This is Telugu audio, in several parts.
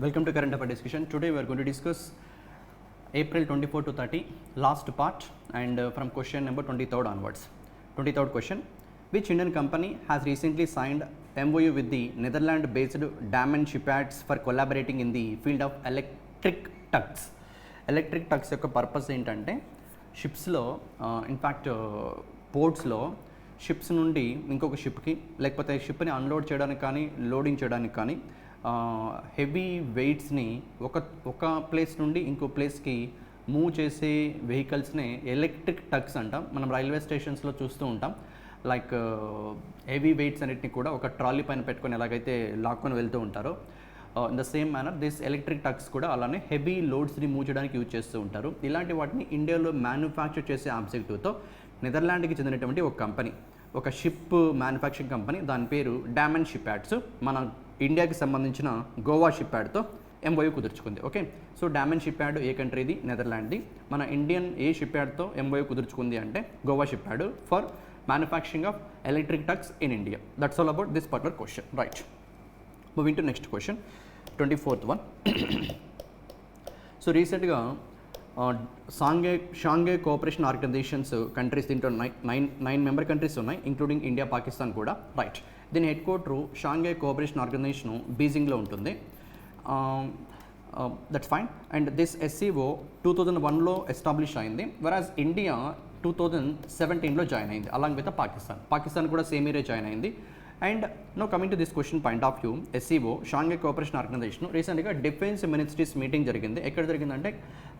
Welcome to Current Affairs Discussion. Today we are going to discuss April 24 to 30 last part and from question number 23rd onwards. 23rd question: which Indian company has recently signed MOU with the Netherlands-based Damen Shipyards for collaborating in the field of electric tugs? Electric tugs యొక్క పర్పస్ ఏంటంటే షిప్స్లో ఇన్ఫ్యాక్ట్ పోర్ట్స్లో షిప్స్ నుండి ఇంకొక షిప్కి లేకపోతే షిప్ని అన్లోడ్ చేయడానికి కానీ లోడింగ్ చేయడానికి కానీ హెవీ వెయిట్స్ని ఒక ప్లేస్ నుండి ఇంకో ప్లేస్కి మూవ్ చేసే వెహికల్స్ని ఎలక్ట్రిక్ టగ్స్ అంటాం. మనం రైల్వే స్టేషన్స్లో చూస్తూ ఉంటాం. లైక్ హెవీ వెయిట్స్ అన్నిటిని కూడా ఒక ట్రాలీ పైన పెట్టుకొని ఎలాగైతే లాక్కొని వెళ్తూ ఉంటారో in the same manner this electric tugs కూడా అలానే హెవీ లోడ్స్ని మూవ్ చేయడానికి యూజ్ చేస్తూ ఉంటారు. ఇలాంటి వాటిని ఇండియాలో మ్యానుఫ్యాక్చర్ చేసే ఆబ్జెక్టివ్తో నెదర్లాండ్కి చెందినటువంటి ఒక కంపెనీ, ఒక షిప్ మ్యానుఫ్యాక్చరింగ్ కంపెనీ, దాని పేరు డామెన్ షిప్యార్డ్స్, మన ఇండియాకి సంబంధించిన గోవా షిప్యార్డ్తో ఎంఓయూ కుదుర్చుకుంది. ఓకే, సో డామెన్ షిప్యార్డ్ ఏ కంట్రీది? నెదర్లాండ్ది. మన ఇండియన్ ఏ షిప్యార్డ్తో ఎంఓయూ కుదుర్చుకుంది అంటే Goa shipyard for manufacturing of electric tugs in India. That's all about this particular question. Right, moving to next question, 24th one. So రీసెంట్గా షాంఘై కోఆపరేషన్ ఆర్గనైజేషన్స్ కంట్రీస్, దీంట్లో నైన్ మెంబర్ కంట్రీస్ ఉన్నాయి, ఇంక్లూడింగ్ ఇండియా, పాకిస్తాన్ కూడా. రైట్, దీని head quarter Shanghai cooperation organisation బీజింగ్లో ఉంటుంది. That's fine. And this SCO 2001లో ఎస్టాబ్లిష్ అయింది, వెరాజ్ ఇండియా 2017లో జాయిన్ అయింది అలాంగ్ విత్ పాకిస్తాన్ కూడా సేమ్ ఇయరే జాయిన్ అయింది. And no coming to this question point of view, SCO Shanghai cooperation organisation రీసెంట్గా డిఫెన్స్ మినిస్ట్రీస్ మీటింగ్ జరిగింది. ఎక్కడ జరిగిందంటే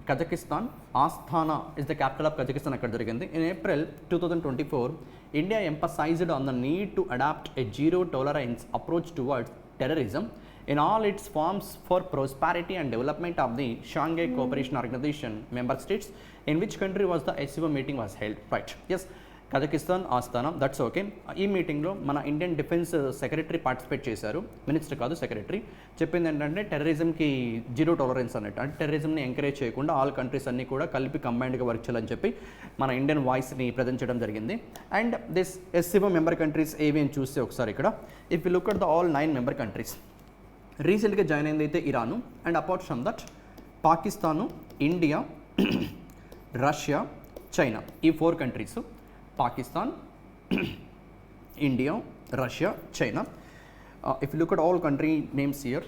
Kazakhstan, Astana is the capital of Kazakhstan, అక్కడ జరిగింది. In April 2024 India emphasised on the need to adopt a zero tolerance approach towards terrorism in all its forms for prosperity and development of the Shanghai Cooperation Organization member states. In which country was the SCO meeting was held? Right, yes, Kazakhstan, Asthana. That's okay. ఈ మీటింగ్లో మన ఇండియన్ డిఫెన్స్ సెక్రటరీ పార్టిసిపేట్ చేశారు, మినిస్టర్ కాదు, సెక్రటరీ. చెప్పింది ఏంటంటే టెర్రరిజంకి జీరో టాలరెన్స్ అన్నట్టు, అంటే టెర్రరిజంని ఎంకరేజ్ చేయకుండా ఆల్ కంట్రీస్ అన్నీ కూడా కలిపి కంబైన్డ్గా వర్క్ చేయాలని చెప్పి మన ఇండియన్ వాయిస్ని ప్రజెంట్ చేయడం జరిగింది. And this SCO member countries ఏవి అని చూస్తే ఒకసారి ఇక్కడ, if you look at the all 9 member countries, రీసెంట్గా జాయిన్ అయింది అయితే Iran, and apart from that Pakistan, India, Russia, China. ఈ 4 countries, Pakistan, India, Russia, China. If you look at all country names here,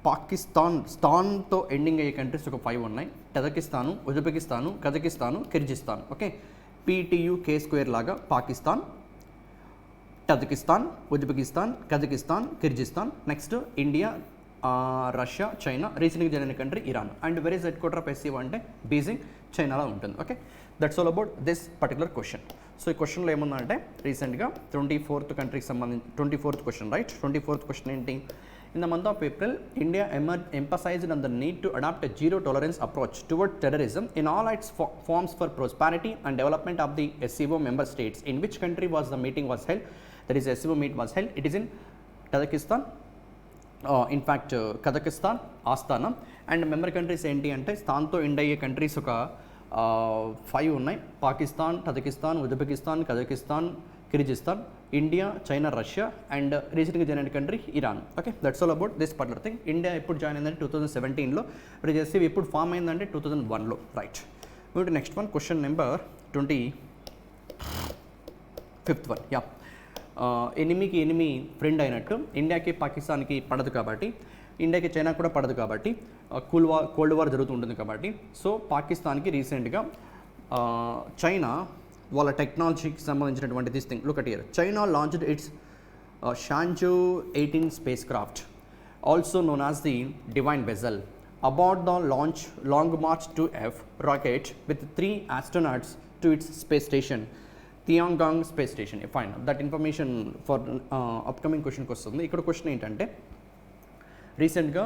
పాకిస్తాన్తో ఎండింగ్ అయ్యే కంట్రీస్ ఒక 5 ఉన్నాయి. టజకిస్తాను, ఉజ్బెకిస్తాను, కజకిస్తాను, కిర్జిస్తాన్. ఓకే, PTUK² లాగా Pakistan, Tajikistan, Uzbekistan, Kazakhstan, Kyrgyzstan. Next India, Russia, China. రీసెంట్గా జరిగిన country Iran. And very head quarter of SCO అంటే బీజింగ్, చైనాలో ఉంటుంది. Okay, that's all about this particular question. So ఈ క్వశ్చన్లో ఏముందంటే రీసెంట్గా 24th కంట్రీకి సంబంధించి 24th question. Right, 24th question ఏంటి? In the month of April, India emphasized on the need to adopt a zero tolerance approach toward terrorism in all its forms for prosperity and development of the SCO member states. In which country was the meeting was held? That is, SCO meet was held. It is in Tajikistan. In fact, Kazakhstan, Astana. And member countries ఏంటి అంటే స్థాన్తో ఎండ్ అయ్యే కంట్రీస్ ఒక 5 ఉన్నాయి. Pakistan, Tajikistan, Uzbekistan, Kazakhstan, Kyrgyzstan, India, China, Russia. And రీసెంట్గా జాయిన్ అయిన country Iran. Okay, that's all about this particular thing. India ఎప్పుడు జాయిన్ అయిందంటే 2017లో, ఎస్సీఓ ఎప్పుడు ఫామ్ అయిందంటే 2001లో. Right, move to next one, question number 25th one. Yeah, ఎనిమికి ఎనిమి ఫ్రెండ్ అయినట్టు ఇండియాకి పాకిస్తాన్కి పడదు కాబట్టి, ఇండియాకి చైనా కూడా పడదు కాబట్టి, కోల్డ్ వార్ జరుగుతుంటుంది కాబట్టి, సో పాకిస్తాన్కి రీసెంట్గా చైనా వాళ్ళ టెక్నాలజీకి సంబంధించినటువంటి this thing. Look at here, China launched its Shenzhou 18 space craft, also known as the divine vessel. About the launch long march 2F rocket with 3 astronauts to its space station, Tiangong space station. Fine, that information for upcoming క్వశ్చన్కి వస్తుంది. ఇక్కడ క్వశ్చన్ ఏంటంటే రీసెంట్గా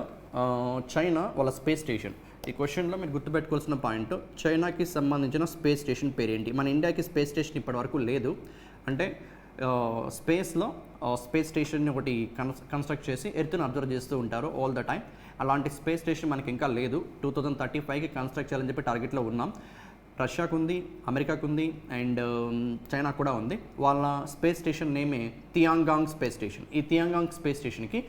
చైనా వాళ్ళ స్పేస్ స్టేషన్, ఈ క్వశ్చన్లో మీరు గుర్తుపెట్టుకోవాల్సిన పాయింట్, చైనాకి సంబంధించిన స్పేస్ స్టేషన్ పేరేంటి? మన ఇండియాకి స్పేస్ స్టేషన్ ఇప్పటివరకు లేదు. అంటే స్పేస్లో స్పేస్ స్టేషన్ ఒకటి కన్స్ట్రక్ట్ చేసి ఎర్త్ని అబ్జర్వ్ చేస్తూ ఉంటారు ఆల్ ద టైమ్. అలాంటి స్పేస్ స్టేషన్ మనకి ఇంకా లేదు. 2035కి కన్స్ట్రక్ట్ చేయాలని చెప్పి టార్గెట్లో ఉన్నాం. రష్యాకు ఉంది, అమెరికాకు ఉంది, అండ్ చైనా కూడా ఉంది. వాళ్ళ స్పేస్ స్టేషన్ నేమే తియాంగాంగ్ స్పేస్ స్టేషన్. ఈ తియాంగాంగ్ స్పేస్ స్టేషన్కి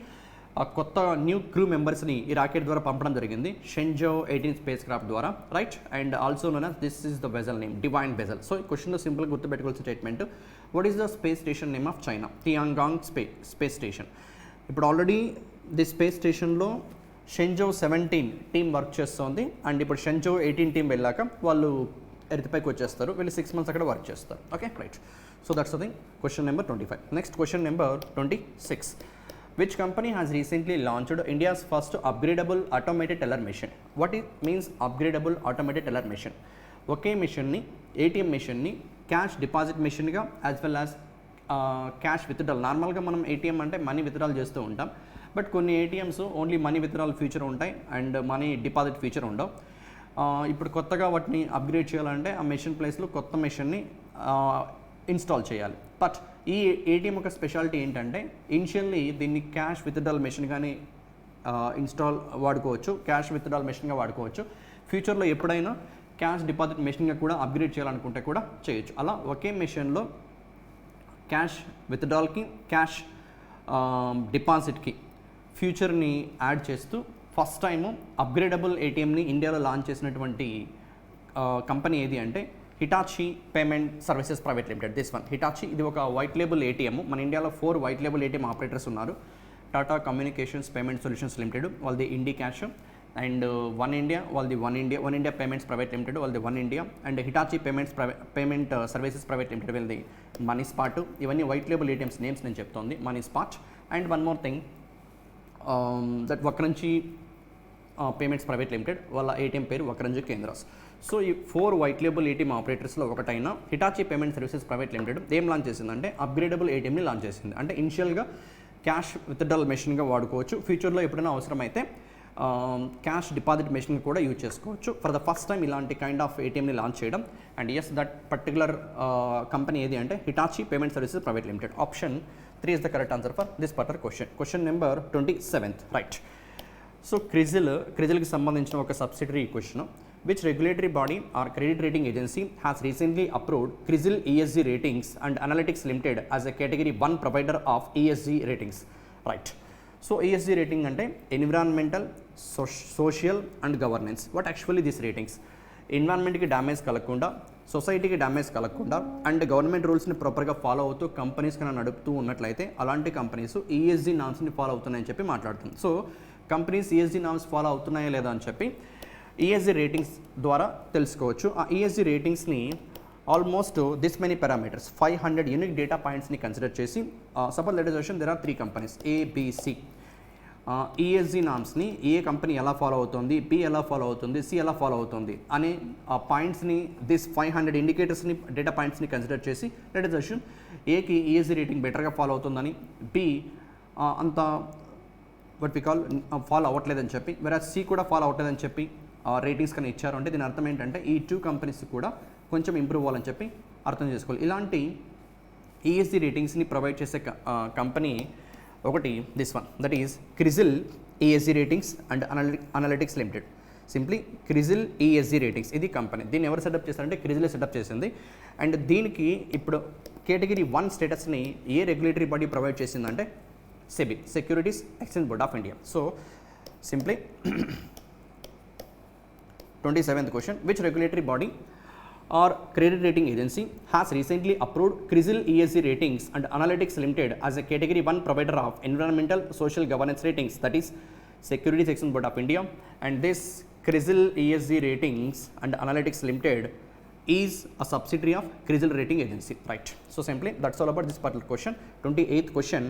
కొత్త న్యూ క్రూ మెంబర్స్ని ఈ రాకెట్ ద్వారా పంపడం జరిగింది షెంజో 18 స్పేస్ క్రాఫ్ట్ ద్వారా, right. And also known as this is the vessel name, divine vessel. So ఈ క్వశ్చన్లో సింపుల్గా గుర్తుపెట్టుకోవాల్సిన statement, what is the space station name of China? Tiangong space station. ఇప్పుడు ఆల్రెడీ ది స్పేస్ స్టేషన్లో షెంజో 17 టీం వర్క్ చేస్తుంది, అండ్ ఇప్పుడు షెంజో 18 టీం వెళ్ళాక వాళ్ళు ఎర్త్పైకి వచ్చేస్తారు, వీళ్ళు 6 months అక్కడ వర్క్ చేస్తారు. Okay, right. So that's the thing. Question number 25. Next question number 26. Which company has recently launched India's first upgradable automated teller machine? What it means upgradable automated teller machine? ఒకే మిషన్ని, ఏటీఎం మిషన్ని క్యాష్ డిపాజిట్ మిషన్గా as well as cash withdrawal. నార్మల్గా మనం ఏటీఎం అంటే మనీ విత్డ్రాల్ చేస్తూ ఉంటాం, బట్ కొన్ని ATMs only money withdrawal feature ఉంటాయి అండ్ మనీ డిపాజిట్ ఫీచర్ ఉండవు. ఇప్పుడు కొత్తగా వాటిని అప్గ్రేడ్ చేయాలంటే ఆ మెషిన్ ప్లేస్లో కొత్త మెషిన్ని ఇన్స్టాల్ చేయాలి. బట్ ఈ ఏటీఎం యొక్క స్పెషాలిటీ ఏంటంటే ఇనిషియల్లీ దీన్ని క్యాష్ విత్డ్రాల్ మెషిన్ కానీ వాడుకోవచ్చు, క్యాష్ విత్డ్రాల్ మెషిన్గా వాడుకోవచ్చు. ఫ్యూచర్లో ఎప్పుడైనా క్యాష్ డిపాజిట్ మెషిన్గా కూడా అప్గ్రేడ్ చేయాలనుకుంటే కూడా చేయొచ్చు. అలా ఒకే మెషిన్లో క్యాష్ విత్డ్రాల్కి, క్యాష్ డిపాజిట్కి ఫ్యూచర్ని యాడ్ చేస్తూ ఫస్ట్ టైము అప్గ్రేడబుల్ ఏటీఎంని ఇండియాలో లాంచ్ చేసినటువంటి కంపెనీ ఏది అంటే Hitachi payment services private limited. This one Hitachi, ఇది ఒక వైట్ లేబుల్ ఏటీఎం. మన ఇండియాలో 4 వైట్ లేబుల్ ఏటీఎం ఆపరేటర్స్ ఉన్నారు. Tata communications payment solutions limited వాళ్ళది Indicash, and one India payments private limited వాళ్ళది one India, and Hitachi payment services private limited వీళ్ళది మనీ స్పాట్. ఇవన్నీ వైట్ లేబుల్ ఏటీఎంస్ నేమ్స్ నేను చెప్తోంది, money spot. And one more thing, that Vakrangee payments private limited వాళ్ళ ఏటీఎం పేరు వక్రంజి కేంద్రాస్. సో ఈ 4 వైట్ లేబుల్ ఏటీఎం ఆపరేటర్స్లో ఒకటైన Hitachi payment services private limited ఏం లాంచ్ చేసిందంటే అప్గ్రేడబుల్ ఏటీఎంని లాంచ్ చేసింది. అంటే ఇనిషియల్గా క్యాష్ విత్డ్రాల్ మెషిన్గా వాడుకోవచ్చు, ఫ్యూచర్లో ఎప్పుడైనా అవసరమైతే క్యాష్ డిపాజిట్ మెషిన్ కూడా యూజ్ చేసుకోవచ్చు. ఫర్ ద ఫస్ట్ టైం ఇలాంటి కైండ్ ఆఫ్ ఏటీఎంని లాంచ్ చేయడం. And yes, that particular company ఏది అంటే Hitachi payment services private limited. Option 3 is the correct answer for this particular question. Question number 27th, right. So క్రిజిల్కి సంబంధించిన ఒక subsidiary question. Which regulatory body or credit rating agency has recently approved CRISIL ESG ratings and analytics limited as a category 1 provider of ESG ratings, right. So ESG rating అంటే environmental, social and governance. What actually this ratings? ఎన్విరాన్మెంట్కి డ్యామేజ్ కలగకుండా, సొసైటీకి డ్యామేజ్ కలగకుండా అండ్ గవర్నమెంట్ రూల్స్ని ప్రాపర్గా ఫాలో అవుతూ కంపెనీస్ కన్నా నడుపుతూ ఉన్నట్లయితే అలాంటి కంపెనీస్ ఈఎస్జీ నామ్స్ని ఫాలో అవుతున్నాయని చెప్పి మాట్లాడుతుంది. So companies ESG norms follow అవుతున్నాయా లేదా అని చెప్పి ఈఎస్జీ రేటింగ్స్ ద్వారా తెలుసుకోవచ్చు. ఆ ఈఎస్జీ రేటింగ్స్ని almost this many parameters 500 unique data పాయింట్స్ని కన్సిడర్ చేసి suppose let us assume there are 3 companies A B C. ESG నామ్స్ని ఏ కంపెనీ ఎలా ఫాలో అవుతుంది, బి ఎలా ఫాలో అవుతుంది, సి ఎలా ఫాలో అవుతుంది అనే ఆ పాయింట్స్ని, దిస్ 500 ఇండికేటర్స్ని, డేటా పాయింట్స్ని కన్సిడర్ చేసి లెట్ అస్ అస్యూమ్ ఏకి ఈఎస్జీ రేటింగ్ బెటర్గా ఫాలో అవుతుందని, బి అంత వాట్ వి కాల్ ఫాలో అవ్వట్లేదని చెప్పి, వెరాజ్ సి కూడా ఫాలో అవ్వట్లేదని చెప్పి రేటింగ్స్ కానీ ఇచ్చారు అంటే దీని అర్థం ఏంటంటే ఈ 2 కంపెనీస్ కూడా కొంచెం ఇంప్రూవ్ అవ్వాలని చెప్పి అర్థం చేసుకోవాలి. ఇలాంటి ఈఎస్జీ రేటింగ్స్ని ప్రొవైడ్ చేసే కంపెనీ ఒకటి this one, that is CRISIL ESG ratings and analytics limited. Simply CRISIL ESG ratings ఇది కంపెనీ. దీన్ని ఎవరు సెటప్ చేస్తారంటే క్రిజిలే సెటప్ చేసింది. అండ్ దీనికి ఇప్పుడు కేటగిరీ 1 స్టేటస్ని ఏ రెగ్యులేటరీ బాడీ ప్రొవైడ్ చేసిందంటే SEBI, securities exchange board of India. So simply 27th question, which regulatory body or credit rating agency has recently approved CRISIL ESG ratings and analytics limited as a category 1 provider of environmental social governance ratings, that is Securities Exchange Board of India. And this CRISIL ESG ratings and analytics limited is a subsidiary of CRISIL rating agency, right. So simply that's all about this particular question. 28th question,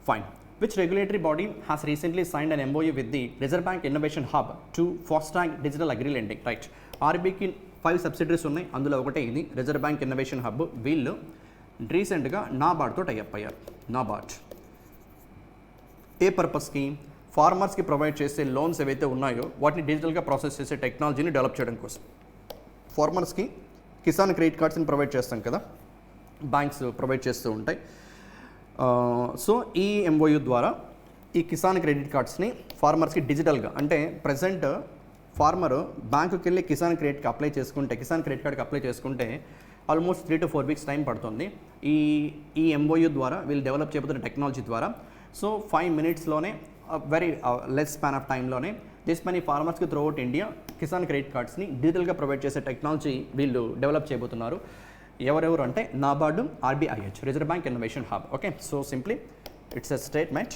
fine. Which regulatory body has recently signed an MOU with the Reserve Bank Innovation Hub to foster digital agri lending, right. RBకి 5 subsidiaries ఉన్నాయి, అందులో ఒకటే ఇది రిజర్వ్ బ్యాంక్ ఇన్నోవేషన్ హబ్. వీళ్ళు రీసెంట్గా నాబార్డ్తో టైఅప్ అయ్యారు. నాబార్డ్ ఏ పర్పస్కి? ఫార్మర్స్కి ప్రొవైడ్ చేసే లోన్స్ ఏవైతే ఉన్నాయో వాటిని డిజిటల్గా ప్రాసెస్ చేసే టెక్నాలజీని డెవలప్ చేయడం కోసం. ఫార్మర్స్కి కిసాన్ క్రెడిట్ కార్డ్స్ని ప్రొవైడ్ చేస్తాం కదా, బ్యాంక్స్ ప్రొవైడ్ చేస్తూ ఉంటాయి. సో ఈ ఎంఓయూ ద్వారా ఈ కిసాన్ క్రెడిట్ కార్డ్స్ని ఫార్మర్స్కి డిజిటల్గా, అంటే ప్రజెంట్ ఫార్మర్ బ్యాంకుకి వెళ్ళి కిసాన్ క్రెడిట్ కార్డ్కి అప్లై చేసుకుంటే ఆల్మోస్ట్ 3 to 4 weeks టైం పడుతుంది. ఈ ఎంఓయూ ద్వారా వీళ్ళు డెవలప్ చేయబోతున్న టెక్నాలజీ ద్వారా సో 5 minutesలోనే వెరీ లెస్ స్పాన్ ఆఫ్ టైంలోనే దిస్ మనీ ఫార్మర్స్కి throughout India Kisan credit కార్డ్స్ని డిజిటల్గా ప్రొవైడ్ చేసే టెక్నాలజీ వీళ్ళు డెవలప్ చేయబోతున్నారు. ఎవరెవరు అంటే NABARD, RBIH, reserve bank innovation hub. Okay, so simply it's a statement.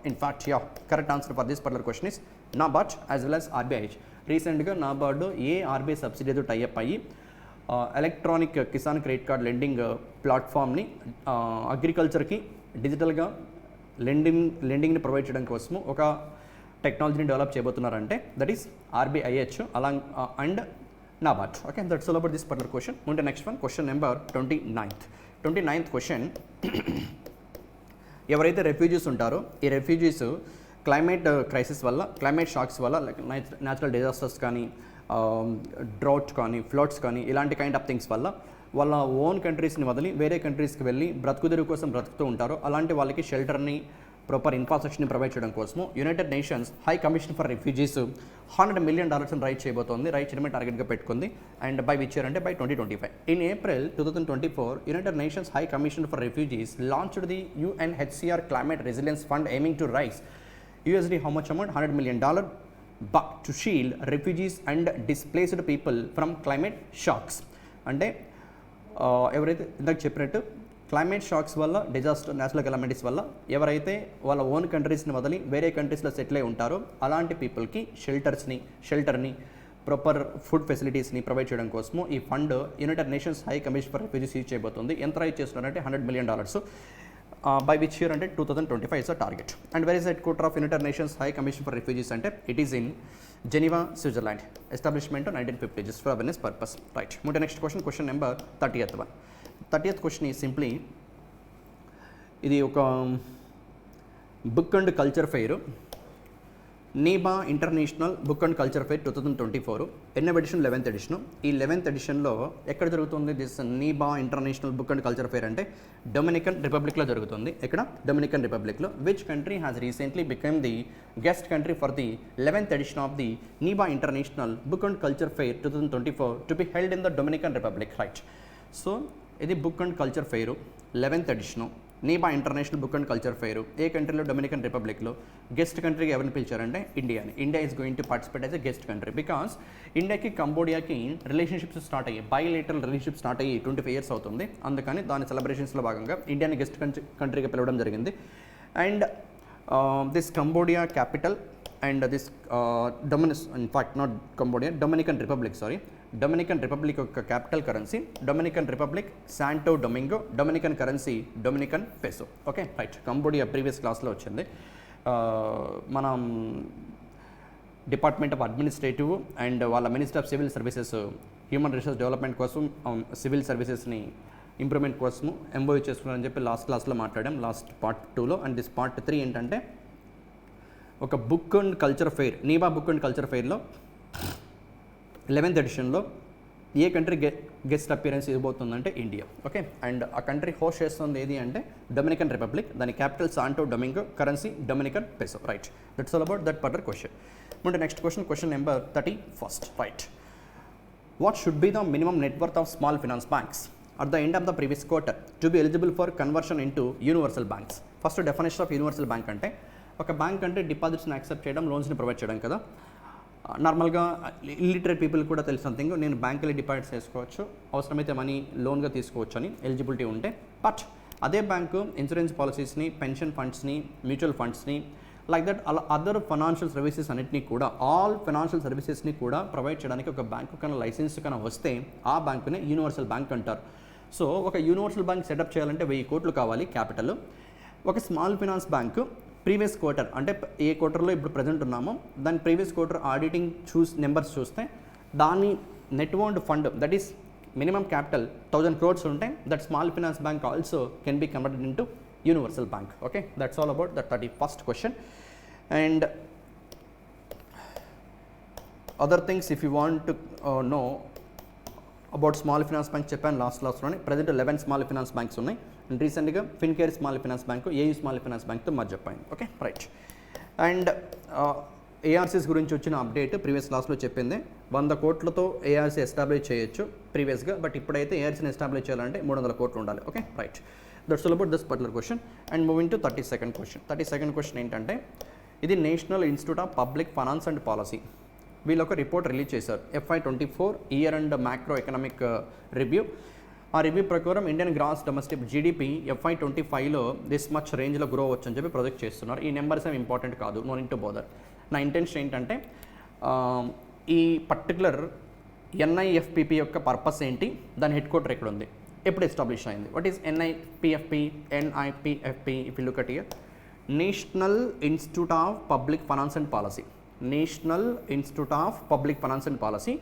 In fact correct answer for this particular question is NABARD as well as RBIH. రీసెంట్గా నాబార్డు RBI సబ్సిడీతో టైఅప్ అయ్యి electronic Kisan credit card lending ప్లాట్ఫామ్ని అగ్రికల్చర్కి డిజిటల్గా లెండింగ్ని ప్రొవైడ్ చేయడం కోసము ఒక టెక్నాలజీని డెవలప్ చేయబోతున్నారంటే that is RBIH along and NABARD. Okay, that's all about this particular question. ఉంటే next one, question number 29th question. ఎవరైతే రెఫ్యూజీస్ ఉంటారో ఈ రెఫ్యూజీస్ క్లైమేట్ క్రైసిస్ వల్ల, క్లైమేట్ షాక్స్ వల్ల, లైక్ న్యాచురల్ డిజాస్టర్స్ కానీ, డ్రౌట్ కానీ, ఫ్లడ్స్ కానీ, ఇలాంటి కైండ్ ఆఫ్ థింగ్స్ వల్ల వాళ్ళ ఓన్ కంట్రీస్ని వదిలి వేరే కంట్రీస్కి వెళ్ళి బ్రతుకుదెరువు కోసం బ్రతుకుతూ ఉంటారో అలాంటి వాళ్ళకి షెల్టర్ని, ప్రాపర్ ఇన్ఫ్రాస్ట్రక్చర్ని ప్రొవైడ్ చేయడం కోసము United Nations High Commission for Refugees $100 million రైట్ చేయబోతోంది. రైట్ చేయడమే టార్గెట్గా పెట్టుకుంది. అండ్ బై విచ్ ఇయర్ అంటే by 2025. In April 2024 United Nations High Commission for Refugees launched the UNHCR climate resilience fund aiming to raise USD how much amount? $100 million but to shield refugees and displaced people from climate shocks. అంటే ఎవరైతే ఇందాక చెప్పినట్టు క్లైమేట్ షాక్స్ వల్ల, డిజాస్టర్, న్యాచురల్ కెలామిటీస్ వల్ల ఎవరైతే వాళ్ళ ఓన్ కంట్రీస్ని వదిలి వేరే కంట్రీస్లో సెటిల్ అయి ఉంటారో అలాంటి పీపుల్కి షెల్టర్ని, ప్రాపర్ ఫుడ్ ఫెసిలిటీస్ని ప్రొవైడ్ చేయడం కోసము ఈ fund United Nations High Commission for refugees use చేయబోతుంది. ఎంత రైజ్ చేస్తున్నారంటే $100 million. By which year అంటే 2025 is the target. And where is the headquarter of United Nations High Commission for Refugees అంటే it is in Geneva, Switzerland. Establishment on 1950 just for awareness purpose. Right. Move to next question, question number 30th one. 30th question is simply ఇది ఒక బుక్ అండ్ కల్చర్ ఫెయిర్, నీబా international book and culture fair 2024. ఎన్నవ ఎడిషన్? 11th edition. ఈ 11th ఎడిషన్లో ఎక్కడ జరుగుతుంది దిస్ నీబా international book and culture fair అంటే డొమినికన్ రిపబ్లిక్లో జరుగుతుంది. ఎక్కడ? డొమినికన్ రిపబ్లిక్లో. Which country has recently become the guest country for the 11th edition of the నీబా international book and culture fair 2024 to be held in the Dominican republic. Right. So ఇది book and culture fair 11th edition, నీబా international book and culture fair. ఏ కంట్రీలో? డొమినికన్ రిపబ్లిక్లో. గెస్ట్ కంట్రీకి ఎవరిని పిలిచారంటే ఇండియాని. India is going to participate as a guest country because ఇండియాకి కంబోడియాకి రిలేషన్షిప్స్ స్టార్ట్ అయ్యాయి, బైలేటరల్ రిలేషన్షిప్ స్టార్ట్ అయ్యి 25 years అవుతుంది. అందుకని దాని సెలబ్రేషన్స్లో భాగంగా ఇండియాని గెస్ట్ కంట్రీగా పిలవడం జరిగింది. And this Cambodia capital and this Dominican republic యొక్క capital currency Dominican republic Santo Domingo, Dominican currency Dominican peso. Okay, right. Cambodia previous క్లాస్లో వచ్చింది. మనం డిపార్ట్మెంట్ ఆఫ్ అడ్మినిస్ట్రేటివ్ అండ్ వాళ్ళ minister of civil services human resource development కోసం సివిల్ సర్వీసెస్ని ఇంప్రూవ్మెంట్ కోసము ఎంఓయూ చేసుకున్నారని చెప్పి లాస్ట్ క్లాస్లో మాట్లాడాం, లాస్ట్ పార్ట్ 2లో. అండ్ దిస్ పార్ట్ 3 ఏంటంటే ఒక బుక్ అండ్ కల్చర్ ఫెయిర్, నీబా బుక్ అండ్ కల్చర్ ఫెయిర్లో 11th ఎడిషన్లో ఏ కంట్రీ గెస్ట్ అపియరెన్స్ ఇవ్వబోతుందంటే ఇండియా. ఓకే, అండ్ ఆ కంట్రీ హోస్ట్ చేస్తుంది ఏది అంటే డొమినికన్ రిపబ్లిక్, దాని capital Santo Domingo, currency Dominican peso. Right, that's all about that particular question. ముందు next question number 31st. Right. What should be the minimum net worth of small finance banks at the end of the previous quarter to be eligible for conversion into universal banks? First definition of universal bank అంటే ఒక బ్యాంక్ అంటే డిపాజిట్స్ని యాక్సెప్ట్ చేయడం, లోన్స్ని ప్రొవైడ్ చేయడం కదా. నార్మల్గా ఇల్లిటరేట్ పీపుల్ కూడా తెలిసిన థింగ్, నేను బ్యాంకులో డిపాజిట్స్ చేసుకోవచ్చు, అవసరమైతే మనీ లోన్గా తీసుకోవచ్చు అని ఎలిజిబిలిటీ ఉంటే. బట్ అదే బ్యాంకు ఇన్సూరెన్స్ పాలసీస్ని, పెన్షన్ ఫండ్స్ని, మ్యూచువల్ ఫండ్స్ని, లైక్ దట్ అలా అదర్ ఫైనాన్షియల్ సర్వీసెస్ అన్నింటినీ కూడా, ఆల్ ఫైనాన్షియల్ సర్వీసెస్ని కూడా ప్రొవైడ్ చేయడానికి ఒక బ్యాంకు కన్నా లైసెన్స్ కన్నా వస్తే ఆ బ్యాంకునే యూనివర్సల్ బ్యాంక్ అంటారు. సో ఒక యూనివర్సల్ బ్యాంక్ సెటప్ చేయాలంటే 1000 కోట్లు కావాలి క్యాపిటల్. ఒక small finance bank previous quarter అంటే ఏ క్వార్టర్లో ఇప్పుడు ప్రజెంట్ ఉన్నామో దాని ప్రీవియస్ క్వార్టర్ ఆడిటింగ్ నెంబర్స్ చూస్తే దాని net owned fund that is minimum capital 1000 crores ఉంటే that small finance bank also can be converted into universal bank. Okay, that's all about the 31st question. And other things if you want to know about small finance bank చెప్పాను లాస్ట్ క్లాస్లోనే. ప్రజెంట్ 11 స్మాల్ ఫినాన్స్ బ్యాంక్స్ ఉన్నాయి. అండ్ రీసెంట్గా Fincare small finance bank AU small finance బ్యాంక్తో మధ్య చెప్పాను. Okay, right. అండ్ ఏఆర్సీస్ గురించి వచ్చిన అప్డేట్ ప్రీవియస్ క్లాస్లో చెప్పింది. 100 కోట్లతో ఏఆర్సీ ఎస్టాబ్లిష్ చేయొచ్చు ప్రీవియస్గా, బట్ ఇప్పుడైతే ఏఆర్సీని ఎస్టాబ్లిష్ చేయాలంటే 300 కోట్లు ఉండాలి. Okay, right. That's all about this particular question. And moving to 32nd question. 32nd question ఏంటంటే, ఇది national institute of public finance and policy వీళ్ళు ఒక రిపోర్ట్ రిలీజ్ చేశారు, FY24 year and macro economic review. ఆ రివ్యూ ప్రకారం ఇండియన్ గ్రాస్ డొమెస్టిక్ జీడిపి FY25లో దిస్ మచ్ రేంజ్లో గ్రో అవ్వచ్చు అని చెప్పి ప్రొజెక్ట్ చేస్తున్నారు. ఈ నెంబర్స్ ఏమి ఇంపార్టెంట్ కాదు, నో నీడ్ టు బోదర్. నా ఇంటెన్షన్ ఏంటంటే, ఈ పర్టికులర్ NIFPP యొక్క పర్పస్ ఏంటి, దాని హెడ్ క్వార్టర్ ఎక్కడ ఉంది, ఎప్పుడు ఎస్టాబ్లిష్ అయింది, what is NIPFP? If you look at here, national institute of public finance and policy. National institute of public finance and policy,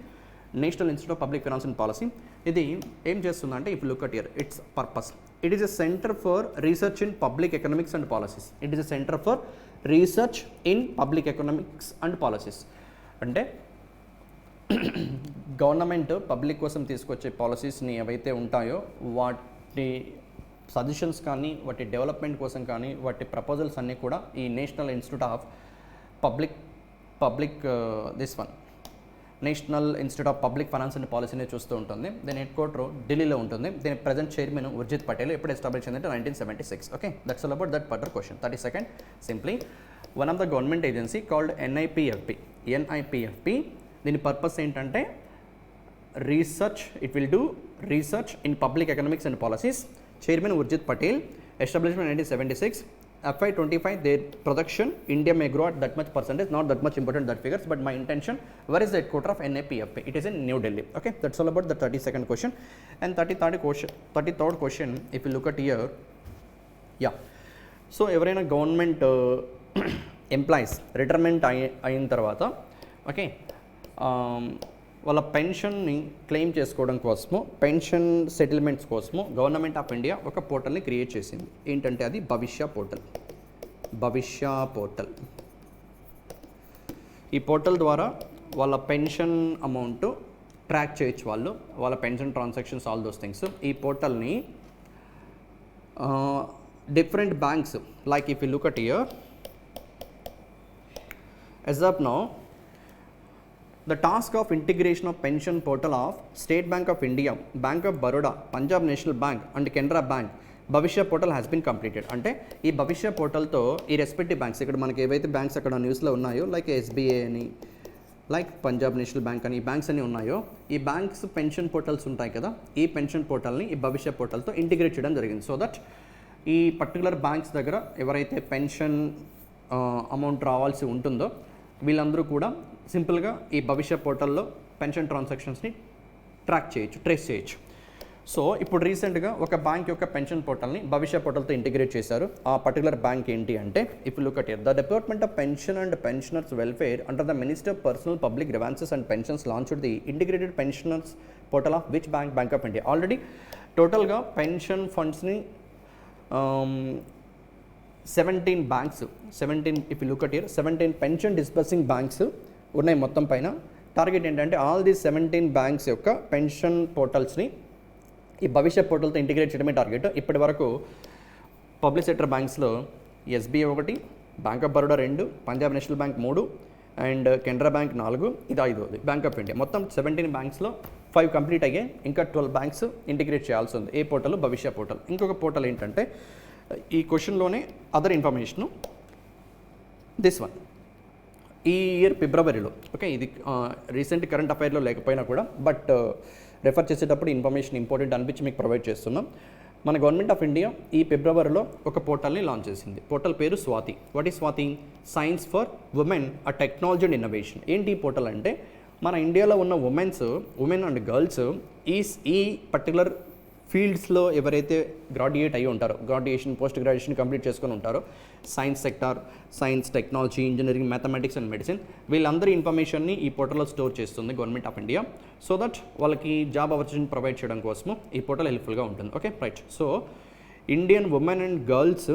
national institute of public finance and policy ఇది ఏం చేస్తుందంటే, if look at here it's purpose, it is a centre for research in public economics and policies. It is a centre for research in public economics and policies. అంటే గవర్నమెంట్ పబ్లిక్ కోసం తీసుకొచ్చే పాలసీస్ని ఏవైతే ఉంటాయో వాటి సజెషన్స్ కానీ, వాటి డెవలప్మెంట్ కోసం కానీ, వాటి ప్రపోజల్స్ అన్నీ కూడా ఈ national institute of public this one national institute of public finance and పాలసీని చూస్తూ ఉంటుంది. దీని హెడ్ క్వార్టర్ ఢిల్లీలో ఉంటుంది. దీని ప్రజెంట్ చైర్మన్ ఉర్జిత్ పటేల్. ఎప్పుడు ఎస్టాబ్లిష్ అయిందంటే 1976. Okay, that's all about that particular question. 32nd, simply one of the government agency called NIPFP. దీని పర్పస్ ఏంటంటే, research, it will do research in public economics and policies. Chairman Urjit Patel. Establishment 1976. FY25 their production India may grow at that much percentage, not that much important that figures, but my intention, where is the headquarter of NIPFP? It is in New Delhi. Okay, that's all about the 32nd question. And 33rd question, if you look at here, yeah, so ఎవరైనా గవర్నమెంట్ ఎంప్లాయీస్ రిటైర్మెంట్ అయిన తర్వాత, ఓకే, వాళ్ళ పెన్షన్ని క్లెయిమ్ చేసుకోవడం కోసము, పెన్షన్ సెటిల్మెంట్స్ కోసము గవర్నమెంట్ ఆఫ్ ఇండియా ఒక పోర్టల్ని క్రియేట్ చేసింది. ఏంటంటే అది భవిష్య పోర్టల్. ఈ పోర్టల్ ద్వారా వాళ్ళ పెన్షన్ అమౌంట్ ట్రాక్ చేయొచ్చు, వాళ్ళ pension transactions, all those things. ఈ పోర్టల్ని different banks, like if you look at here, as of now, the task of integration of pension portal of State Bank of India, Bank of Baroda, Punjab National Bank and Canara Bank భవిష్య పోర్టల్ హ్యాస్ బీన్ కంప్లీటెడ్. అంటే ఈ భవిష్య పోర్టల్తో ఈ రెస్పెక్టివ్ బ్యాంక్స్, ఇక్కడ మనకి ఏవైతే బ్యాంక్స్ అక్కడ న్యూస్లో ఉన్నాయో, లైక్ SBI అని, లైక్ పంజాబ్ నేషనల్ బ్యాంక్ అని, ఈ బ్యాంక్స్ అన్ని ఉన్నాయో, ఈ బ్యాంక్స్ పెన్షన్ పోర్టల్స్ ఉంటాయి కదా, ఈ పెన్షన్ పోర్టల్ని ఈ భవిష్య పోర్టల్తో ఇంటిగ్రేట్ చేయడం జరిగింది. సో దట్ ఈ పర్టికులర్ బ్యాంక్స్ దగ్గర ఎవరైతే పెన్షన్ అమౌంట్ రావాల్సి ఉంటుందో వీళ్ళందరూ కూడా సింపుల్గా ఈ భవిష్య పోర్టల్లో పెన్షన్ ట్రాన్సాక్షన్స్ని ట్రేస్ చేయొచ్చు. సో ఇప్పుడు రీసెంట్గా ఒక బ్యాంక్ యొక్క పెన్షన్ పోర్టల్ని భవిష్య పోర్టల్తో ఇంటిగ్రేట్ చేశారు. ఆ పర్టికులర్ బ్యాంక్ ఏంటి అంటే, if look at here, the department of pension and pensioners welfare under the minister of personnel public grievances and pensions launched the integrated pensioners portal of which bank of India. Already టోటల్గా పెన్షన్ ఫండ్స్ని 17 banks, 17 if you look at here, 17 pension disbursing banks ఉన్నాయి మొత్తం పైన. టార్గెట్ ఏంటంటే ఆల్ ది 17 బ్యాంక్స్ యొక్క పెన్షన్ పోర్టల్స్ని ఈ భవిష్య పోర్టల్తో ఇంటిగ్రేట్ చేయడమే టార్గెట్. ఇప్పటి వరకు పబ్లిక్ సెక్టర్ బ్యాంక్స్లో SBI 1, bank of Baroda 2, Punjab national bank 3 and Canara bank 4, ఇది 5వది బ్యాంక్ ఆఫ్ ఇండియా. మొత్తం 17 బ్యాంక్స్లో 5 కంప్లీట్ అయ్యాయి, ఇంకా 12 బ్యాంక్స్ ఇంటిగ్రేట్ చేయాల్సి ఉంది. ఏ పోర్టల్? భవిష్య పోర్టల్. ఇంకొక పోర్టల్ ఏంటంటే, ఈ క్వశ్చన్లోనే అదర్ ఇన్ఫర్మేషను, దిస్ వన్, ఈ ఇయర్ ఫిబ్రవరిలో, ఓకే, ఇది రీసెంట్ కరెంట్ అఫైర్లో లేకపోయినా కూడా, బట్ రెఫర్ చేసేటప్పుడు ఇన్ఫర్మేషన్ ఇంపార్టెంట్ అనిపించి మీకు ప్రొవైడ్ చేస్తున్నాం. మన గవర్నమెంట్ ఆఫ్ ఇండియా ఈ ఫిబ్రవరిలో ఒక పోర్టల్ని లాంచ్ చేసింది. పోర్టల్ పేరు Swathi. What is Swathi? Science for women, a technology and innovation. ఏంటి ఈ పోర్టల్ అంటే, మన ఇండియాలో ఉన్న ఉమెన్ అండ్ గర్ల్స్ ఈ పర్టికులర్ ఫీల్డ్స్లో ఎవరైతే గ్రాడ్యుయేట్ అయ్యి ఉంటారో, పోస్ట్ గ్రాడ్యుయేషన్ కంప్లీట్ చేసుకొని ఉంటారో, science sector, science, technology, engineering, mathematics and medicine, వీళ్ళందరి ఇన్ఫర్మేషన్ని ఈ పోర్టల్లో స్టోర్ చేస్తుంది government of India. So that వాళ్ళకి జాబ్ ఆపర్చునిటీ ప్రొవైడ్ చేయడం కోసము ఈ పోర్టల్ హెల్ప్ఫుల్గా ఉంటుంది. Okay, right. So Indian women and girls,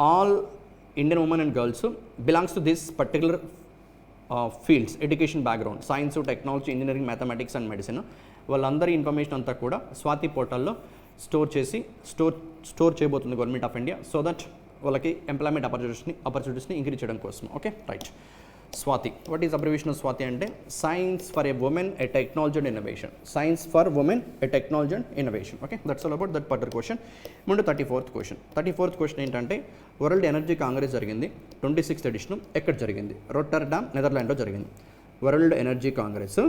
all Indian women and girls belongs to this particular fields, education background, science, technology, engineering, mathematics and medicine, వాళ్ళందరి ఇన్ఫర్మేషన్ అంతా కూడా స్వాతి పోర్టల్లో స్టోర్ చేయబోతుంది government of India. So that వాళ్ళకి ఎంప్లాయ్మెంట్ ఆపర్చునిటీస్ని ఇంక్రీజ్ చేయడం కోసం. Okay, right. Swati. What is abbreviation of Swati అంటే science for a women a technology and innovation. Science for women a technology and innovation. Okay, that's all about that particular question. ముందు 34th క్వశ్చన్. 34th క్వశ్చన్ ఏంటంటే వరల్డ్ ఎనర్జీ కాంగ్రెస్ జరిగింది 26th ఎడిషన్ ఎక్కడ జరిగింది? రొట్టర్డామ్, నెదర్లాండ్లో జరిగింది. World energy congress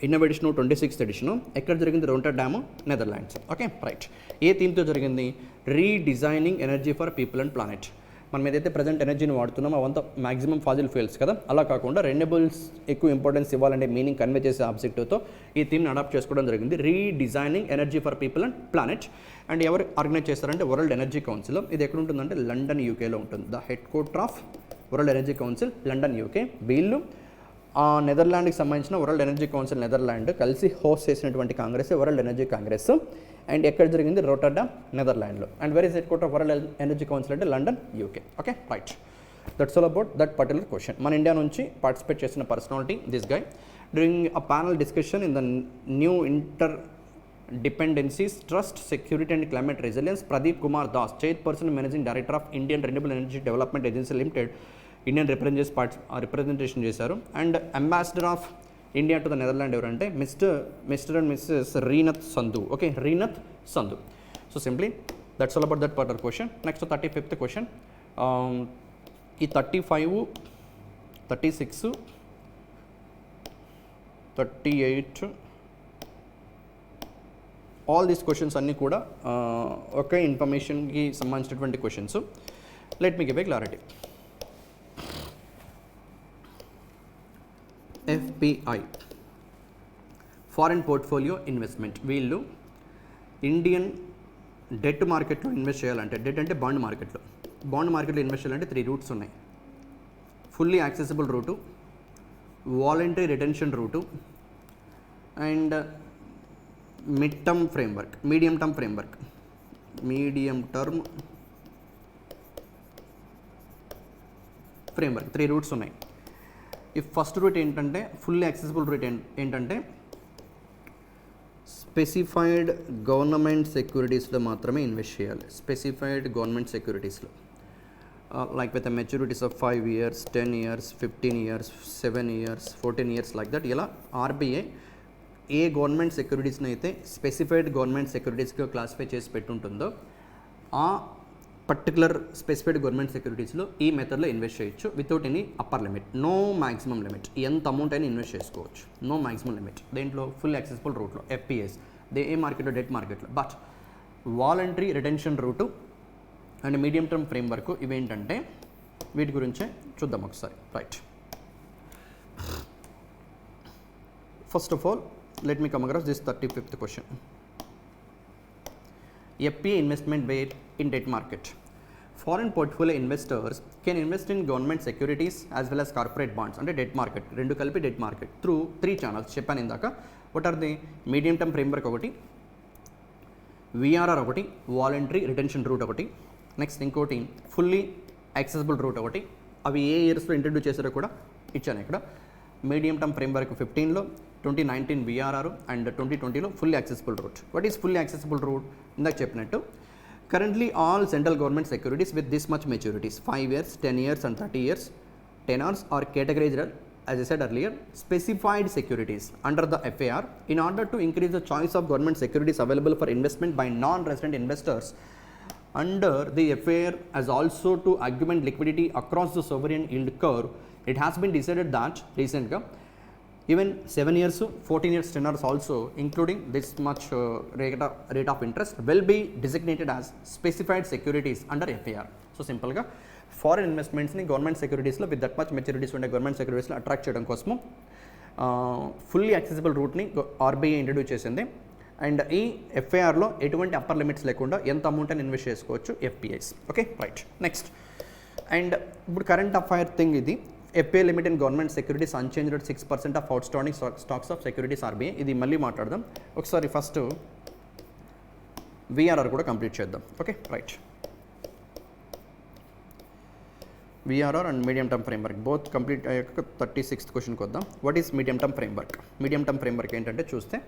innovation 26th edition ఎక్కడ జరిగింది? Rotterdam, Netherlands. Okay, right. ఏ థీమ్తో జరిగింది? Redesigning energy for people and planet. మనం ఏదైతే ప్రజెంట్ ఎనర్జీని వాడుతున్నామో అవంతా మ్యాక్సిమం ఫాజిల్ ఫ్యూయల్స్ కదా, అలా కాకుండా రెన్యూబుల్స్ ఎక్కువ ఇంపార్టెన్స్ ఇవ్వాలంటే మీనింగ్ కన్వే చేసే ఆబ్జెక్టివ్తో ఈ థీమ్ని అడాప్ట్ చేసుకోవడం జరిగింది. Redesigning energy for people and planet. And ఎవరు ఆర్గనైజ్ చేస్తారంటే వరల్డ్ ఎనర్జీ కౌన్సిల్. ఇది ఎక్కడ ఉంటుందంటే లండన్, యూకేలో ఉంటుంది. The head quarter of world energy council London, UK. వీళ్ళు నెదర్లాండ్కి సంబంధించిన వరల్డ్ ఎనర్జీ కౌన్సిల్ నెదర్లాండ్ కలిసి హోస్ట్ చేసినటువంటి congress world energy congress. And ఎక్కడ జరిగింది? రొట్టర్డామ్, నెదర్లాండ్లో. And very head quarter of world energy council అంటే London, UK. Okay, right. That's all about that particular question. మన ఇండియా నుంచి పార్టిసిపేట్ చేసిన personality this guy. During a panel discussion in the new interdependencies trust security and climate resilience, Pradeep Kumar Das, chairperson managing director of Indian renewable energy development agency limited, Indian representation చేశారు. And ambassador of India to the Netherland ఎవరంటే mister and missus Reenat Sandhu. Okay, Reenat Sandhu. So simply that's all about that particular question. Next 35th question. ఈ 35, 36, 38 ఆల్ దీస్ క్వశ్చన్స్ అన్నీ కూడా ఒకే ఇన్ఫర్మేషన్కి సంబంధించినటువంటి questions. Let me give a clarity. FPI, foreign portfolio investment. వీళ్ళు ఇండియన్ డెట్ మార్కెట్లో ఇన్వెస్ట్ చేయాలంటే, డెట్ అంటే బాండ్ మార్కెట్లో, బాండ్ మార్కెట్లో ఇన్వెస్ట్ చేయాలంటే 3 రూట్స్ ఉన్నాయి. Fully accessible route, voluntary retention route, and mid term framework, medium term framework. Medium term framework 3 routes ఉన్నాయి. ఈ ఫస్ట్ రూట్ ఏంటంటే ఫుల్లీ యాక్సెసిబుల్ రూట్ ఏంటంటే స్పెసిఫైడ్ గవర్నమెంట్ సెక్యూరిటీస్లో మాత్రమే ఇన్వెస్ట్ చేయాలి. స్పెసిఫైడ్ గవర్నమెంట్ సెక్యూరిటీస్లో like with maturities of 5 years, 10 years, 15 years, 7 years, 14 years like that. ఇలా ఆర్బీఐ ఏ గవర్నమెంట్ సెక్యూరిటీస్ని అయితే స్పెసిఫైడ్ గవర్నమెంట్ సెక్యూరిటీస్గా క్లాసిఫై చేసి పెట్టుంటుందో ఆ పర్టికులర్ స్పెసిఫైడ్ గవర్నమెంట్ సెక్యూరిటీస్లో ఈ మెథడ్లో ఇన్వెస్ట్ చేయొచ్చు without any upper limit, no maximum limit. ఎంత అమౌంట్ అయినా ఇన్వెస్ట్ చేసుకోవచ్చు, నో మ్యాక్సిమం లిమిట్. దేంట్లో? ఫుల్ యాక్సెసిబుల్ రూట్లో, FPS. ఏ మార్కెట్లో? డెట్ మార్కెట్లో. But voluntary retention route and medium term framework ఇవేంటంటే వీటి గురించే చూద్దాం ఒకసారి. Right. First of all let me come across this 35th question. FPI investment where in debt market. Foreign portfolio investors can invest in government securities as well as corporate bonds అంటే డెట్ మార్కెట్, రెండు కలిపి డెట్ మార్కెట్ త్రూ 3 ఛానల్స్ చెప్పాను ఇందాక. What are the? Medium term framework ఒకటి, VRR ఒకటి, వాలంటరీ రిటెన్షన్ రూట్ ఒకటి, నెక్స్ట్ ఇంకోటి ఫుల్లీ యాక్సెసిబుల్ రూట్ ఒకటి. అవి ఏ ఇయర్స్లో ఇంట్రడ్యూస్ చేశారో కూడా ఇచ్చాను ఇక్కడ. మీడియం టర్మ్ ఫ్రేమ్వర్క్ 15లో, 2019 VRR అండ్ 2020లో fully accessible route. What is fully accessible route? ఇందాక చెప్పినట్టు currently all central government securities with this much maturities 5 years, 10 years and 30 years tenors are categorized as I said earlier specified securities under the FAR in order to increase the choice of government securities available for investment by non-resident investors under the FAR as also to augment liquidity across the sovereign yield curve. It has been decided that recently even 7 years, 14 years tenors also including this much rate of interest will be designated as specified securities under FAR. So simple ga foreign investments ni government securities lo with that much maturities unde government securities lo attract cheyadam kosamu fully accessible route ni RBI introduce chesindi and ee FAR lo etuvanti upper limits lekunda enta amount ani invest chesukochu FPIs. Okay, right. Next and ఇప్పుడు current affair thing ఇది FPI limit in government securities unchanged at 6% of outstanding stocks of securities RBI. ఇది మళ్ళీ మాట్లాడదాం ఒకసారి. ఫస్ట్ VRR కూడా కంప్లీట్ చేద్దాం. Okay, right. VRR and medium term framework both complete అయ్యాక 36th క్వశ్చన్కి వద్దాం. What is medium term framework? Medium term framework ఏంటంటే చూస్తే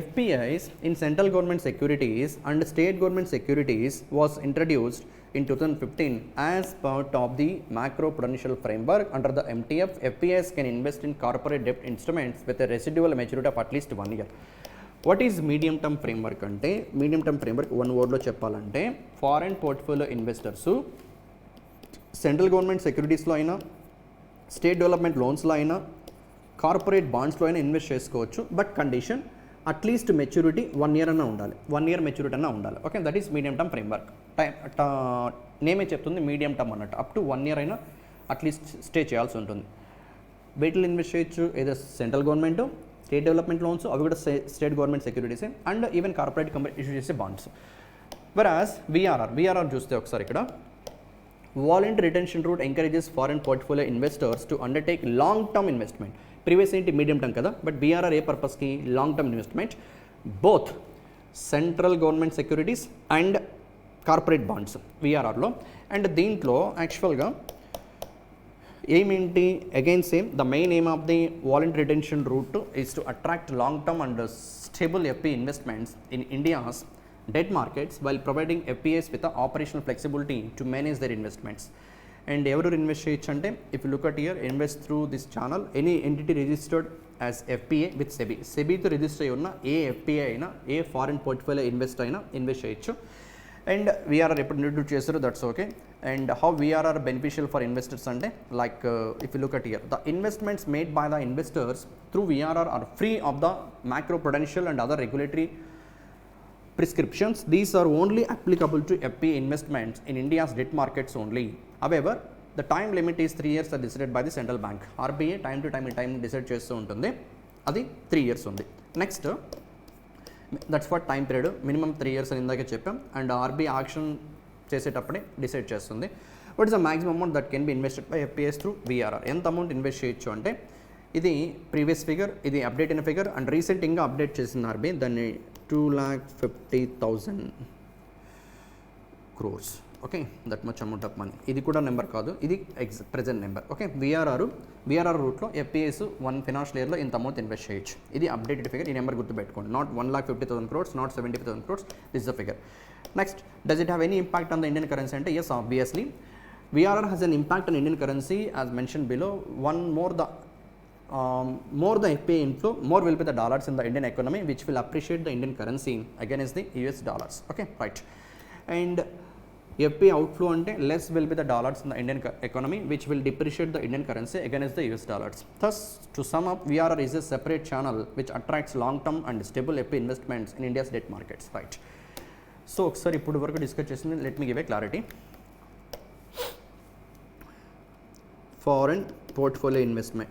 FPIs in central government securities and state government securities was introduced in 2015 as part of the macro prudential framework under the MTF. FPIs can invest in corporate debt instruments with a residual maturity of at least 1 year. What is medium term framework అంటే, మీడియం టర్మ్ ఫ్రేమ్వర్క్ వన్ వర్డ్లో చెప్పాలంటే, ఫారెన్ పోర్ట్ఫోలియో ఇన్వెస్టర్సు సెంట్రల్ గవర్నమెంట్ సెక్యూరిటీస్లో అయినా, స్టేట్ డెవలప్మెంట్ లోన్స్లో అయినా, కార్పొరేట్ బాండ్స్లో అయినా ఇన్వెస్ట్ చేసుకోవచ్చు. But condition at least maturity 1 year అన్నా ఉండాలి, 1 year మెచ్యూరిటీ అన్నా ఉండాలి. Okay, that is medium term framework. నేమే చెప్తుంది మీడియం టర్మ్ అన్నట్టు. అప్ టు 1 year అయినా అట్లీస్ట్ స్టే చేయాల్సి ఉంటుంది. వీటిలో ఇన్వెస్ట్ చేయొచ్చు, ఏదో central government, state development loans, అవి కూడా state government securities, and even corporate company issue చేసే బాండ్స్. వెరాస్ విఆర్ఆర్ చూస్తే ఒకసారి ఇక్కడ, voluntary retention route encourages foreign portfolio investors to undertake long term investment. Previous ఏంటి మీడియం టర్మ్ కదా, బట్ విఆర్ఆర్ ఏ పర్పస్కి, long term investment, both central government securities and corporate bonds విఆర్ఆర్లో. అండ్ దీంట్లో యాక్చువల్గా aim ఏంటి, again same, the main aim of the voluntary retention route is to attract long term and stable FPI investments in India's debt markets while providing FPIs with the operational flexibility to manage their investments. And ఎవరు ఇన్వెస్ట్ చేయొచ్చు అంటే, if you look at here, invest through this channel, any entity registered as FPA with SEBI. సెబీతో రిజిస్టర్ అయి ఉన్న ఏ FPI అయినా, ఏ ఫారెన్ పోర్ట్ఫోలియో ఇన్వెస్ట్ అయినా ఇన్వెస్ట్ చేయొచ్చు. అండ్ వీఆర్ఆర్ ఎప్పుడు ఇంట్రడ్యూస్ చేస్తారో that's okay. And how VRR beneficial for investors అంటే, like if you look at here, the investments made by the investors through VRR are free of the macro prudential and other regulatory prescriptions. These are only applicable to FPI investments in India's debt markets only. However, the time limit is 3 years as decided by the central bank. RBI time to time decide చేస్తూ ఉంటుంది, అది 3 years ఉంది. Next, that's for time period, minimum 3 years అని ఇందాకే చెప్పాం. అండ్ ఆర్బీఐ యాక్షన్ చేసేటప్పుడే డిసైడ్ చేస్తుంది. What is the maximum amount that can be invested by FPIs through VRR. ఎంత అమౌంట్ ఇన్వెస్ట్ చేయొచ్చు అంటే, ఇది ప్రీవియస్ ఫిగర్, ఇది అప్డేట్ అయిన ఫిగర్, అండ్ రీసెంట్ ఇంకా అప్డేట్ చేసింది ఆర్బీఐ, దాన్ని 2,50,000 crores. Okay, that much amount of money. ఇది కూడా నెంబర్ కాదు, ఇది ప్రెజెంట్ నెంబర్. ఓకే, వీఆర్ఆర్ రూట్లో FPIs 1 financial yearలో ఇంత అమౌంట్ ఇన్వెస్ట్ చేయొచ్చు. ఇది అప్డేటెడ్ ఫిగర్, ఈ నెంబర్ గుర్తుపెట్టుకోండి. Not 1,50,000 crores, not 75,000 crores, this is the figure. Next, does it have any impact on the Indian currency అంటే, yes, obviously VRR has an impact on Indian currency as mentioned below. One more, more the FPI inflow, more will be the dollars in the Indian economy, which will appreciate the Indian currency against the US dollars. Okay, right. And FPI outflow ante, less will be the dollars in the Indian economy, which will depreciate the Indian currency against the US dollars. Thus, to sum up, VRR is a separate channel which attracts long-term and stable FPI investments in India's debt markets. Right. So, sir, ఇప్పుడు వరకు డిస్కస్ చేసింది, let me give a clarity. Foreign portfolio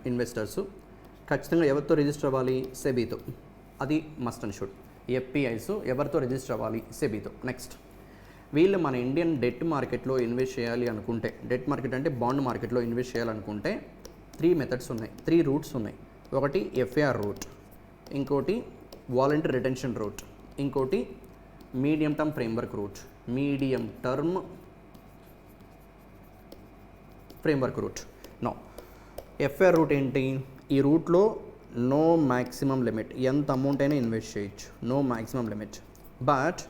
investors ఖచ్చితంగా ఎవరితో రిజిస్టర్ అవ్వాలి, సెబీతో. అది మస్ట్ అండ్ షుడ్. FPIs ఎవరితో రిజిస్టర్ అవ్వాలి, సెబీతో. నెక్స్ట్, వీళ్ళు మన ఇండియన్ డెట్ మార్కెట్లో ఇన్వెస్ట్ చేయాలి అనుకుంటే, డెట్ మార్కెట్ అంటే బాండ్ మార్కెట్లో ఇన్వెస్ట్ చేయాలనుకుంటే 3 మెథడ్స్ ఉన్నాయి, 3 రూట్స్ ఉన్నాయి. ఒకటి FIR రూట్, ఇంకోటి వాలంటరీ రిటెన్షన్ రూట్, ఇంకోటి medium term framework route. Medium term framework route. No, FIR route ఏంటి, ఈ రూట్లో నో మ్యాక్సిమం లిమిట్, ఎంత అమౌంట్ అయినా ఇన్వెస్ట్ చేయొచ్చు, నో మ్యాక్సిమం లిమిట్. బట్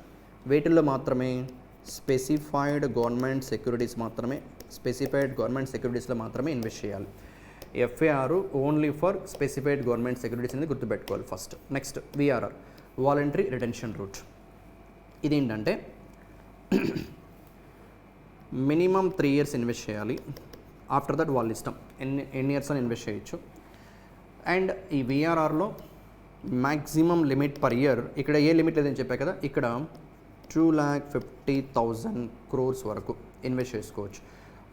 వీటిల్లో మాత్రమే స్పెసిఫైడ్ గవర్నమెంట్ సెక్యూరిటీస్లో మాత్రమే ఇన్వెస్ట్ చేయాలి. FIR only for specified government securities అనేది గుర్తుపెట్టుకోవాలి first. Next, VRR voluntary retention route. ఇదేంటంటే మినిమం 3 years ఇన్వెస్ట్ చేయాలి. ఆఫ్టర్ దట్ వాళ్ళ ఇష్టం, ఎన్ని ఇయర్స్ అని ఇన్వెస్ట్ చేయొచ్చు. అండ్ ఈ VRRలో మ్యాక్సిమం లిమిట్ పర్ ఇయర్, ఇక్కడ ఏ లిమిట్ లేదని చెప్పా కదా, ఇక్కడ 2,50,000 crores వరకు ఇన్వెస్ట్ చేసుకోవచ్చు.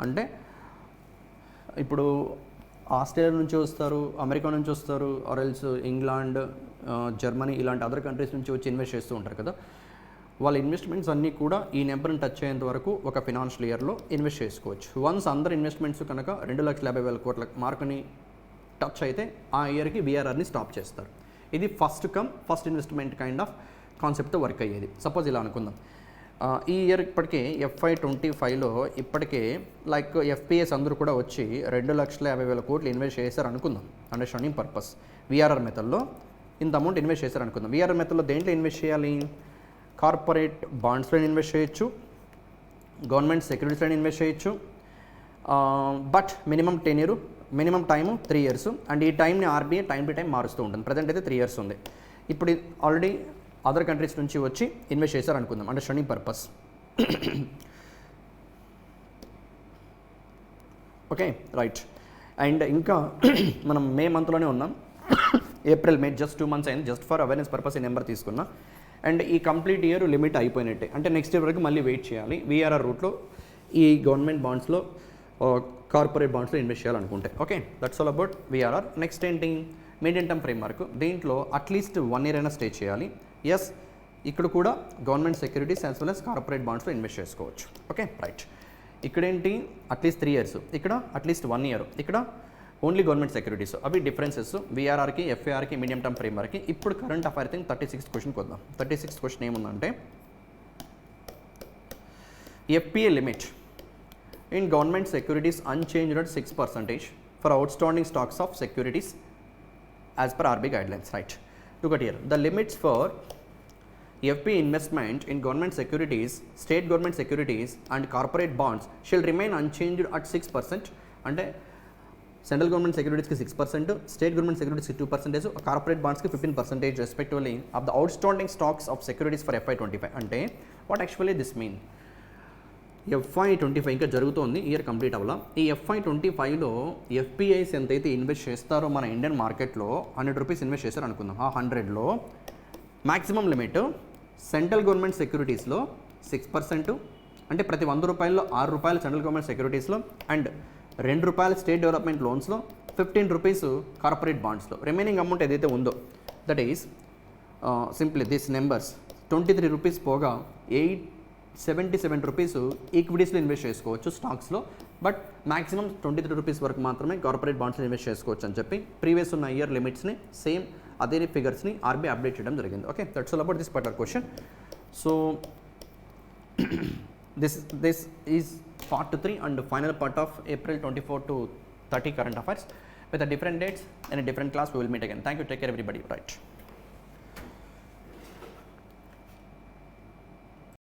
అంటే ఇప్పుడు ఆస్ట్రేలియా నుంచి వస్తారు, అమెరికా నుంచి వస్తారు, ఆర్ఎల్స్ ఇంగ్లాండ్, జర్మనీ, ఇలాంటి అదర్ కంట్రీస్ నుంచి వచ్చి ఇన్వెస్ట్ చేస్తూ ఉంటారు కదా. వాళ్ళ ఇన్వెస్ట్మెంట్స్ అన్నీ కూడా ఈ నెంబర్ని టచ్ అయ్యేంత వరకు ఒక ఫినాన్షియల్ ఇయర్లో ఇన్వెస్ట్ చేసుకోవచ్చు. వన్స్ అందరు ఇన్వెస్ట్మెంట్స్ కనుక 2,50,000 crores మార్కుని టచ్ అయితే ఆ ఇయర్కి VRRని స్టాప్ చేస్తారు. ఇది ఫస్ట్ ఇన్వెస్ట్మెంట్ కైండ్ ఆఫ్ కాన్సెప్ట్తో వర్క్ అయ్యేది. సపోజ్ ఇలా అనుకుందాం, ఈ ఇయర్ ఇప్పటికే FY25లో ఇప్పటికే లైక్ FPIs అందరూ కూడా వచ్చి 2,50,000 crores ఇన్వెస్ట్ చేశారు అనుకుందాం, అండర్స్టాండింగ్ పర్పస్. VRR మెథడ్లో ఇంత అమౌంట్ ఇన్వెస్ట్ చేశారు అనుకుందాం. VRR మెథడ్లో దేంట్లో ఇన్వెస్ట్ చేయాలి, కార్పొరేట్ బాండ్స్లో ఇన్వెస్ట్ చేయొచ్చు, గవర్నమెంట్ సెక్యూరిటీస్లో ఇన్వెస్ట్ చేయొచ్చు, but minimum tenure, minimum time 3 years, and ఈ టైంని ఆర్బీఐ టైం టు టైం మారుస్తూ ఉంటుంది. ప్రజెంట్ అయితే 3 years ఉంది. ఇప్పుడు ఆల్రెడీ అదర్ కంట్రీస్ నుంచి వచ్చి ఇన్వెస్ట్ చేశారు అనుకుందాం, understanding purpose. Okay right. And ఇంకా మనం మే మంత్లోనే ఉన్నాం, ఏప్రిల్ మే జస్ట్ 2 months అయింది. జస్ట్ ఫర్ అవేర్నెస్ పర్పస్ ఈ నెంబర్ తీసుకున్నా. అండ్ ఈ కంప్లీట్ ఇయర్ లిమిట్ అయిపోయినట్టే, అంటే నెక్స్ట్ ఇయర్ వరకు మళ్ళీ వెయిట్ చేయాలి వీఆర్ఆర్ రూట్లో ఈ గవర్నమెంట్ బాండ్స్లో కార్పొరేట్ బాండ్స్లో ఇన్వెస్ట్ చేయాలనుకుంటే. Okay, that's all about VRR. Next ఏంటి, మీడియం టర్మ్ ఫ్రేమ్వర్క్. దీంట్లో అట్లీస్ట్ 1 year అయినా స్టే చేయాలి. ఎస్, ఇక్కడ కూడా government securities as well as corporate బాండ్స్లో ఇన్వెస్ట్ చేసుకోవచ్చు. Okay right. ఇక్కడేంటి అట్లీస్ట్ 3 years, ఇక్కడ అట్లీస్ట్ 1 year, ఇక్కడ ఓన్లీ గవర్నమెంట్ సెక్యూరిటీస్. అవి డిఫరెన్సెస్ వీఆర్ఆర్కి, ఎఫ్ఐఆర్కి, మీడియం టర్మ్ ఫ్రేమ్వర్క్కి. ఇప్పుడు కరెంట్ అఫైర్ థింగ్ 36th క్వశ్చన్కి వద్దాం. 36th క్వశ్చన్ ఏముందంటే, FPA limit in government securities unchanged at 6% for outstanding stocks of securities as per RBI guidelines, right? Look at here, the limits for FP investment in government securities, state government securities and corporate bonds shall remain unchanged at 6%. అంటే సెంట్రల్ గవర్నమెంట్ సెక్యూరిటీస్కి 6%, స్టేట్ గవర్నమెంట్ సెక్యూరిటీస్కి 2%, కార్పొరేట్ బాండ్స్కి 15% respectively of the outstanding stocks of securities for FY25. అంటే what actually this mean, FY25 ఇంకా జరుగుతోంది, ఇయర్ కంప్లీట్ అవ్వాల. ఈ FY25లో ఎఫ్పిఐస్ ఎంతైతే ఇన్వెస్ట్ చేస్తారో మన ఇండియన్ మార్కెట్లో 100 రూపీస్ ఇన్వెస్ట్ చేస్తారు అనుకుందాం. ఆ 100లో మ్యాక్సిమం లిమిట్ సెంట్రల్ గవర్నమెంట్ సెక్యూరిటీస్లో 6%, అంటే ప్రతి 100 రూపాయల్లో 6 రూపాయలు సెంట్రల్ గవర్నమెంట్ సెక్యూరిటీస్లో, అండ్ 2 రూపాయలు స్టేట్ డెవలప్మెంట్ లోన్స్లో, 15 రూపీస్ కార్పొరేట్ బాండ్స్లో. రిమైనింగ్ అమౌంట్ ఏదైతే ఉందో that is simply this numbers 23 rupees పోగా 877 రూపీస్ ఈక్విటీస్లో ఇన్వెస్ట్ చేసుకోవచ్చు స్టాక్స్లో, బట్ మ్యాక్సిమం 23 రూపీస్ వరకు మాత్రమే కార్పొరేట్ బాండ్స్లో ఇన్వెస్ట్ చేసుకోవచ్చు అని చెప్పి ప్రీవియస్ ఉన్న ఇయర్ లిమిట్స్ని సేమ్ అదే ఫిగర్స్ని ఆర్బీఐ అప్డేట్ చేయడం జరిగింది. Okay, that's all about this particular question. So this is part 3 and final part of April 24 to 30 current affairs with a different dates and a different class. We will meet again. Thank you, take care everybody. Right.